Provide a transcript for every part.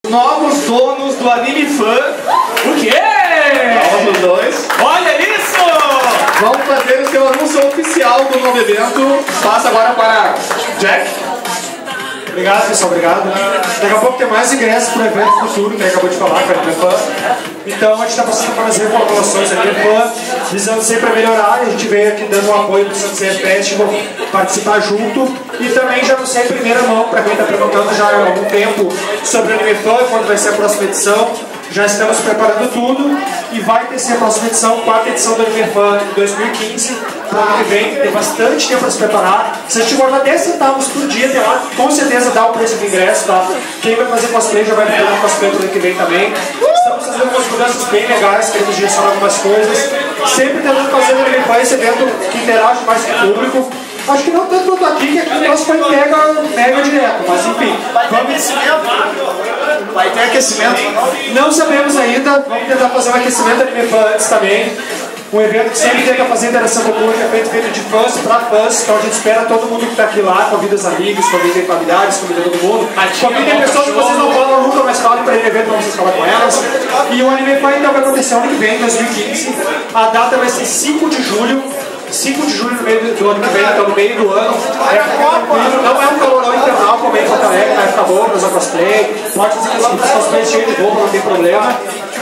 Novos donos do Anime Fan. O quê? Novos dois. Olha isso! Vamos fazer o seu anúncio oficial do novo evento. Passa agora para Jack. Obrigado, pessoal, obrigado. Daqui a pouco tem mais ingressos para o evento futuro, que acabou de falar, com a Anime Fan. Então a gente está passando por umas reformulações aqui, visando sempre a melhorar. A gente veio aqui dando um apoio para o Sunset Festival, participar junto. E também já não sei em primeira mão, para quem está perguntando já há algum tempo sobre o Anime Fan, quando vai ser a próxima edição. Já estamos preparando tudo e vai ter sim a próxima edição, quarta edição do Anime Fan 2015, para o ano que vem. Tem bastante tempo para se preparar. Se a gente guardar 10 centavos por dia, tem lá, com certeza dá o preço do ingresso, tá? Quem vai fazer cosplay já vai fazer um cosplay pro ano que vem também. Estamos fazendo algumas mudanças bem legais, queremos direcionar algumas coisas. Sempre tentando fazer o Anime Fan esse evento que interage mais com o público. Acho que não tanto quanto aqui, que aqui o nosso foi mega direto, mas enfim. Vai ter aquecimento? Não sabemos ainda, vamos tentar fazer um aquecimento Anime Fan antes também. Um evento que sempre tenta fazer interação com o público, é feito de fãs para fãs, então a gente espera todo mundo que está aqui lá, convida os amigos, convida familiares, convida todo mundo. Convida pessoas que vocês não falam nunca, mas falem para ele evento para vocês falar com elas. E o Anime Fan então vai acontecer ano que vem, 2015. A data vai ser 5 de julho. 5 de julho no meio do ano que vem, então no meio do ano. Não é um calorão infernal como é em Porto Alegre, vai ficar bom para usar cosplay. Pode fazer os cosplays cheios de roupa, não tem problema.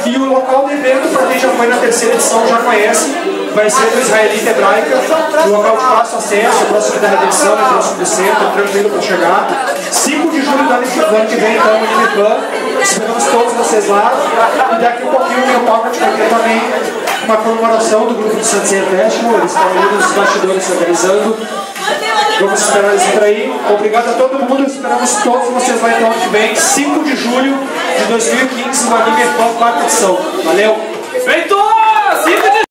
E o local do evento, para quem já foi na terceira edição, já conhece, vai ser do Israelita Hebraica, o local de fácil acesso, próximo da Redenção, próximo do centro, tranquilo para chegar. 5 de julho do ano que vem, então, no Anime Fan. Esperamos todos vocês lá. E daqui a pouquinho o meu Pocket vai ter também uma comemoração do grupo do Sunset Festival. Eles estão ali nos bastidores se organizando. Vamos esperar eles por aí. Obrigado a todo mundo. Esperamos todos vocês lá então ano que vem, 5 de julho de 2015, no Anime Fan, quarta edição. Valeu!